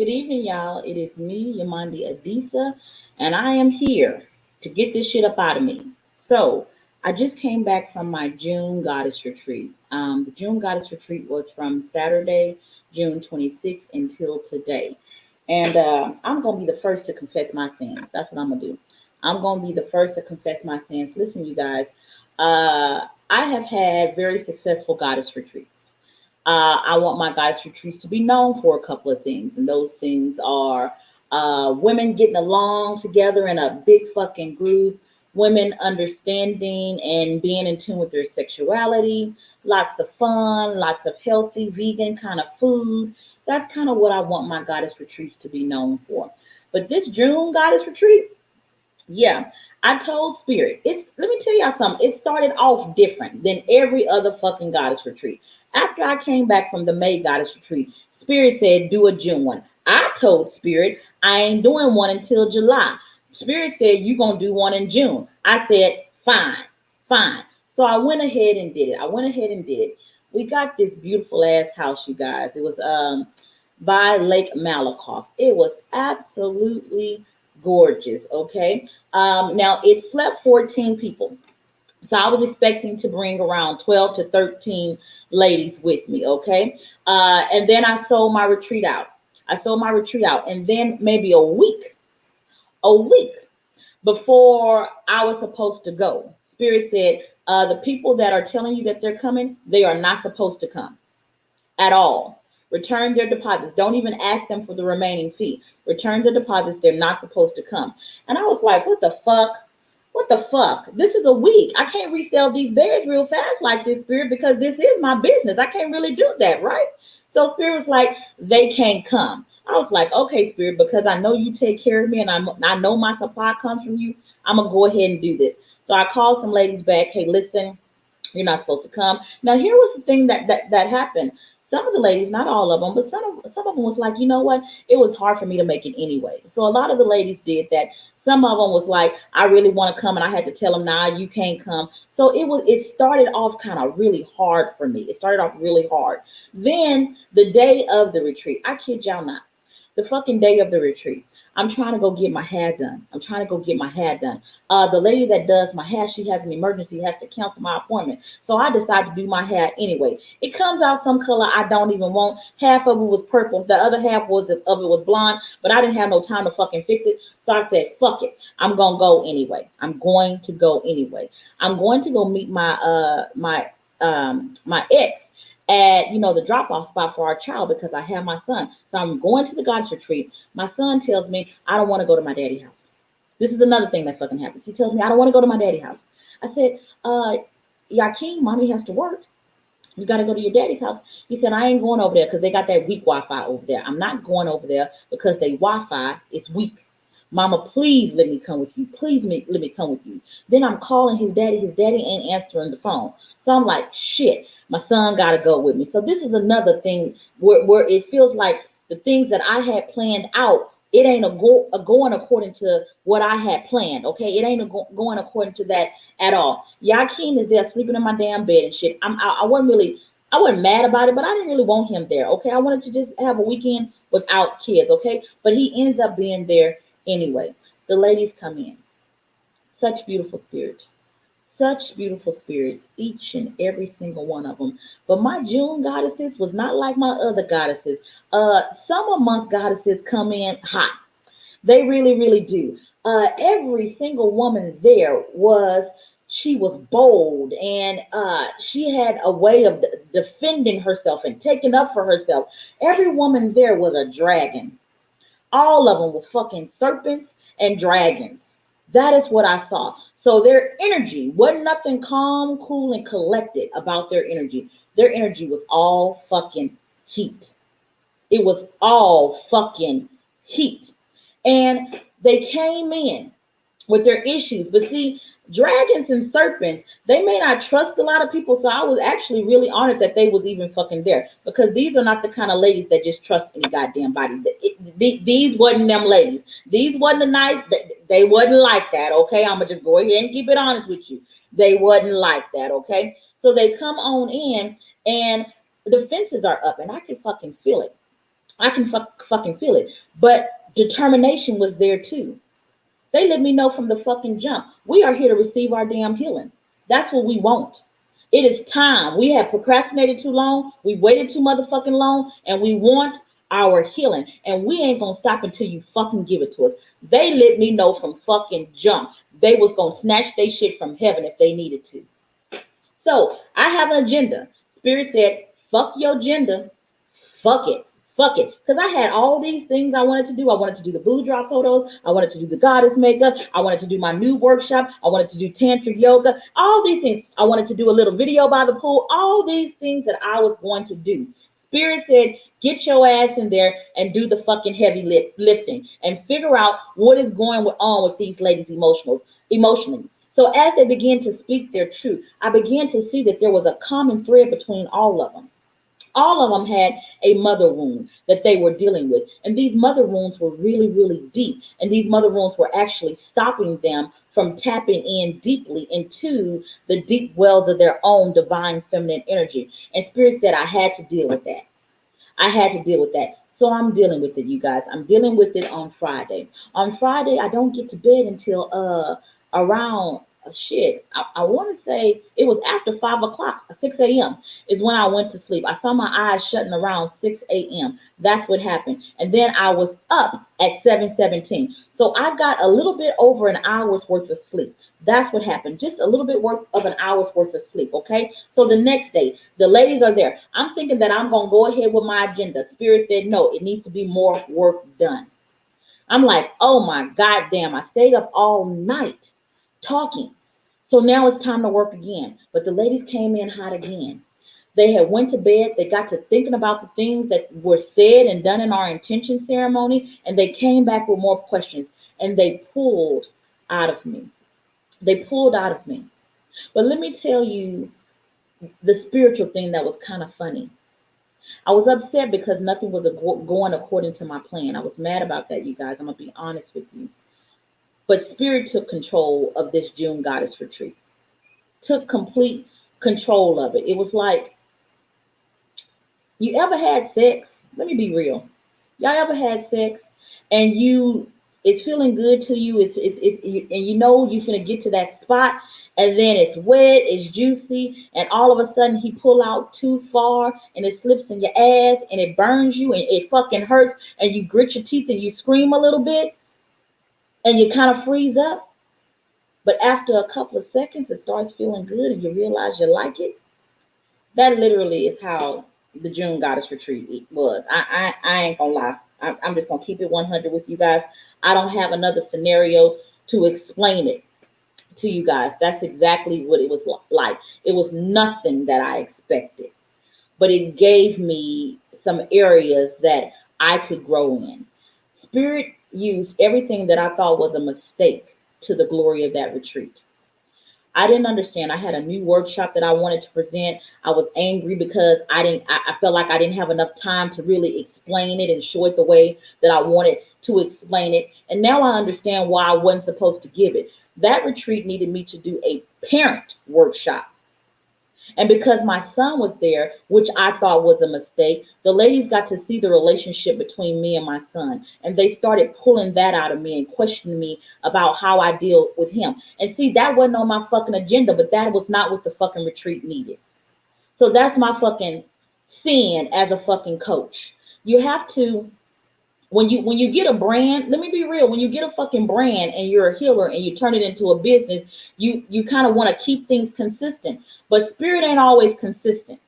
Good evening, y'all. It is me, Yamandi Adisa, and I am here to get this shit up out of me. So, I just came back from my June Goddess Retreat. The June Goddess Retreat was from Saturday, June 26th until today. And I'm going to be the first to confess my sins. That's what I'm going to do. I'm going to be the first to confess my sins. Listen, you guys, I have had very successful goddess retreats. I want my guys' retreats to be known for a couple of things, and those things are women getting along together in a big fucking group, women understanding and being in tune with their sexuality, lots of fun, lots of healthy vegan kind of food. That's kind of what I want my goddess retreats to be known for. But this June goddess retreat, yeah, I told Spirit. It's let me tell y'all something. It started off different than every other fucking goddess retreat. After I came back from the May goddess retreat, Spirit said do a June one. I told Spirit I ain't doing one until July. Spirit said you gonna do one in June. I said fine, fine. So I went ahead and did it. I went ahead and did it. We got this beautiful ass house, you guys. It was by Lake Malakoff. It was absolutely gorgeous. Okay. Now it slept 14 people. So I was expecting to bring around 12 to 13 ladies with me. Okay. And then I sold my retreat out. I sold my retreat out. And then maybe a week before I was supposed to go, Spirit said, the people that are telling you that they're coming, they are not supposed to come at all. Return their deposits. Don't even ask them for the remaining fee. Return the deposits. They're not supposed to come. And I was like, what the fuck? What the fuck? This is a week. I can't resell these bears real fast like this, Spirit, because this is my business. I can't really do that, right? So Spirit was like, they can't come. I was like, okay, Spirit, because I know you take care of me and I know my supply comes from you, I'm going to go ahead and do this. So I called some ladies back. Hey, listen, you're not supposed to come. Now, here was the thing that happened. Some of the ladies, not all of them, but some of them was like, you know what? It was hard for me to make it anyway. So a lot of the ladies did that. Some of them was like, I really want to come, and I had to tell them, nah, you can't come. So it started off kind of really hard for me. It started off really hard. Then the day of the retreat, I kid y'all not, the fucking day of the retreat, I'm trying to go get my hair done. The lady that does my hair, she has an emergency, has to cancel my appointment. So I decided to do my hair anyway. It comes out some color I don't even want. Half of it was purple. The other half of it was blonde, but I didn't have no time to fucking fix it. So I said, fuck it. I'm going to go anyway. I'm going to go meet my ex at the drop-off spot for our child because I have my son. So I'm going to the goddess retreat. My son tells me I don't want to go to my daddy's house. This is another thing that fucking happens. He tells me I don't want to go to my daddy's house. I said, Yakeem, mommy has to work. You got to go to your daddy's house. He said, I ain't going over there because they got that weak Wi-Fi over there. I'm not going over there because their Wi-Fi is weak. Mama, please let me come with you. Let me come with you. Then I'm calling his daddy. His daddy ain't answering the phone. So I'm like, shit, my son got to go with me. So this is another thing where it feels like the things that I had planned out, it ain't going according to what I had planned, okay? It ain't going according to that at all. Yakin is there sleeping in my damn bed and shit. I wasn't mad about it, but I didn't really want him there, okay? I wanted to just have a weekend without kids, okay? But he ends up being there anyway. The ladies come in. Such beautiful spirits. Such beautiful spirits, each and every single one of them. But my June goddesses was not like my other goddesses. Summer month goddesses come in hot. They really, really do. Every single woman there she was bold, and she had a way of defending herself and taking up for herself. Every woman there was a dragon. All of them were fucking serpents and dragons. That is what I saw. So their energy wasn't nothing calm, cool, and collected about their energy. Their energy was all fucking heat. It was all fucking heat. And they came in with their issues. But see, dragons and serpents, they may not trust a lot of people. So I was actually really honored that they was even fucking there, because these are not the kind of ladies that just trust any goddamn body. These wasn't them ladies. These wasn't the nice. They wasn't like that. Okay, I'm gonna just go ahead and keep it honest with you. They wasn't like that. Okay, so they come on in and the fences are up, and I can fucking feel it. I can fucking feel it. But determination was there too. They let me know from the fucking jump. We are here to receive our damn healing. That's what we want. It is time. We have procrastinated too long. We waited too motherfucking long, and we want our healing. And we ain't gonna stop until you fucking give it to us. They let me know from fucking jump. They was gonna snatch they shit from heaven if they needed to. So I have an agenda. Spirit said, fuck your agenda. Fuck it. Fuck it. Because I had all these things I wanted to do. I wanted to do the boudoir photos. I wanted to do the goddess makeup. I wanted to do my new workshop. I wanted to do tantric yoga. All these things. I wanted to do a little video by the pool. All these things that I was going to do. Spirit said, get your ass in there and do the fucking heavy lifting and figure out what is going on with these ladies emotionally. So as they began to speak their truth, I began to see that there was a common thread between all of them. All of them had a mother wound that they were dealing with. And these mother wounds were really, really deep. And these mother wounds were actually stopping them from tapping in deeply into the deep wells of their own divine feminine energy. And Spirit said, I had to deal with that. I had to deal with that. So I'm dealing with it, you guys. I'm dealing with it on Friday. On Friday, I don't get to bed until around I want to say it was after 5 o'clock, 6 a.m. is when I went to sleep. I saw my eyes shutting around 6 a.m. That's what happened. And then I was up at 7:17. So I got a little bit over an hour's worth of sleep. That's what happened. Just a little bit worth of an hour's worth of sleep. Okay. So the next day, the ladies are there. I'm thinking that I'm going to go ahead with my agenda. Spirit said, no, it needs to be more work done. I'm like, oh my goddamn. I stayed up all night talking. So now it's time to work again. But the ladies came in hot again. They had went to bed. They got to thinking about the things that were said and done in our intention ceremony. And they came back with more questions. And they pulled out of me. They pulled out of me. But let me tell you the spiritual thing that was kind of funny. I was upset because nothing was going according to my plan. I was mad about that, you guys. I'm going to be honest with you. But Spirit took control of this June Goddess Retreat. Took complete control of it. It was like, you ever had sex? Let me be real. Y'all ever had sex and it's feeling good to you, and you know you're gonna get to that spot, and then it's wet, it's juicy, and all of a sudden he pull out too far and it slips in your ass and it burns you and it fucking hurts and you grit your teeth and you scream a little bit and you kind of freeze up. But after a couple of seconds, it starts feeling good and you realize you like it. That literally is how the June Goddess Retreat was. I ain't gonna lie. I'm just gonna keep it 100 with you guys. I don't have another scenario to explain it to you guys. That's exactly what it was like. It was nothing that I expected, but it gave me some areas that I could grow in. Spirit used everything that I thought was a mistake to the glory of that retreat. I didn't understand. I had a new workshop that I wanted to present. I was angry because I felt like I didn't have enough time to really explain it and show it the way that I wanted to explain it. And now I understand why I wasn't supposed to give it. That retreat needed me to do a parent workshop. And because my son was there, which I thought was a mistake, the ladies got to see the relationship between me and my son. And they started pulling that out of me and questioning me about how I deal with him. And see, that wasn't on my fucking agenda, but that was not what the fucking retreat needed. So that's my fucking sin as a fucking coach. You have to, when you get a brand, let me be real, when you get a fucking brand and you're a healer and you turn it into a business, you kind of want to keep things consistent. But Spirit ain't always consistent.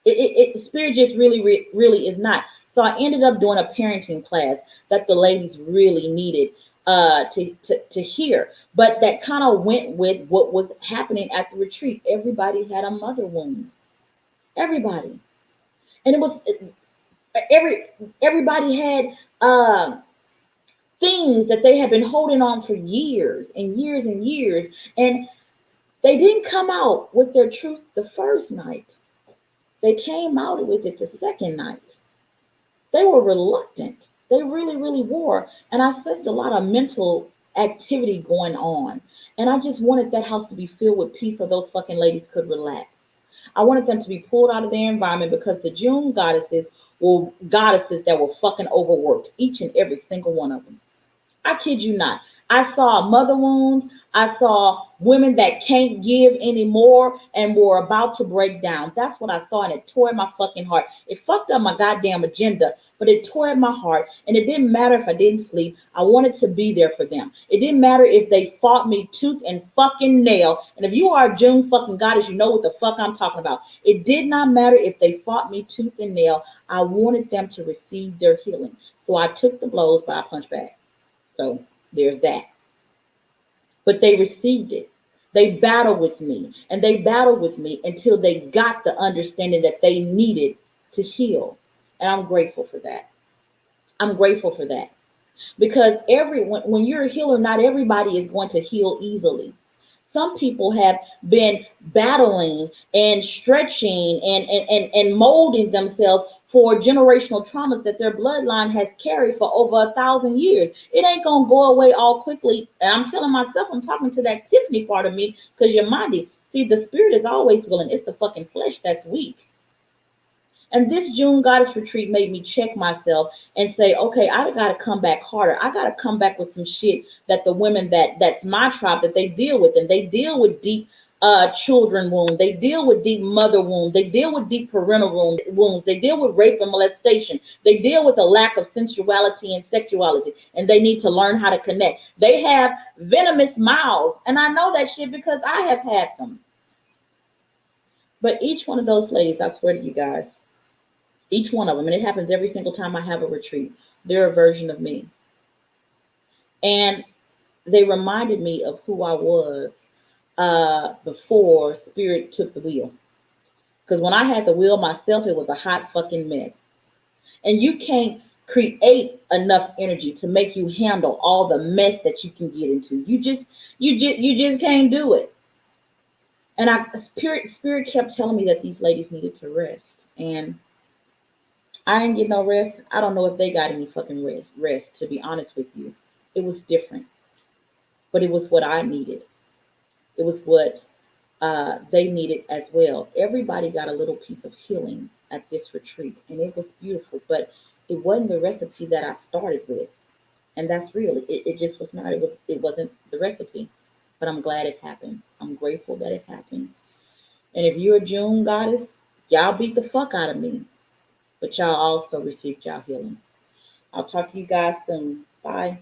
Spirit just really is not. So I ended up doing a parenting class that the ladies really needed to hear. But that kind of went with what was happening at the retreat. Everybody had a mother wound. Everybody. And it was everybody had things that they had been holding on for years and years and years. And they didn't come out with their truth the first night. They came out with it the second night. They were reluctant. They really, really were. And I sensed a lot of mental activity going on. And I just wanted that house to be filled with peace so those fucking ladies could relax. I wanted them to be pulled out of their environment because the June goddesses were goddesses that were fucking overworked, each and every single one of them. I kid you not. I saw mother wounds. I saw women that can't give anymore and were about to break down. That's what I saw, and it tore at my fucking heart. It fucked up my goddamn agenda, but it tore at my heart. And it didn't matter if I didn't sleep. I wanted to be there for them. It didn't matter if they fought me tooth and fucking nail. And if you are a June fucking goddess, you know what the fuck I'm talking about. It did not matter if they fought me tooth and nail. I wanted them to receive their healing. So I took the blows, but I punched back. So there's that. But they received it. They battled with me, and they battled with me until they got the understanding that they needed to heal. And I'm grateful for that. I'm grateful for that. Because when you're a healer, not everybody is going to heal easily. Some people have been battling and stretching and molding themselves for generational traumas that their bloodline has carried for over 1,000 years. It ain't gonna go away all quickly. And I'm telling myself, I'm talking to that Tiffany part of me, because you're minded. See, the spirit is always willing. It's the fucking flesh that's weak. And this June goddess retreat made me check myself and say, okay, I gotta come back harder. I gotta come back with some shit that the women that's my tribe, that they deal with. And they deal with deep children wounds. They deal with deep mother wounds. They deal with deep parental wounds. They deal with rape and molestation. They deal with a lack of sensuality and sexuality. And they need to learn how to connect. They have venomous mouths. And I know that shit because I have had them. But each one of those ladies, I swear to you guys, each one of them, and it happens every single time I have a retreat, they're a version of me. And they reminded me of who I was before Spirit took the wheel. Because when I had the wheel myself, it was a hot fucking mess. And you can't create enough energy to make you handle all the mess that you can get into. You just can't do it. And Spirit kept telling me that these ladies needed to rest. And I didn't get no rest. I don't know if they got any fucking rest, to be honest with you. It was different. But it was what I needed. It was what they needed as well. Everybody got a little piece of healing at this retreat. And it was beautiful. But it wasn't the recipe that I started with. And that's real. It just was not. It wasn't the recipe. But I'm glad it happened. I'm grateful that it happened. And if you're a June goddess, y'all beat the fuck out of me. But y'all also received y'all healing. I'll talk to you guys soon. Bye.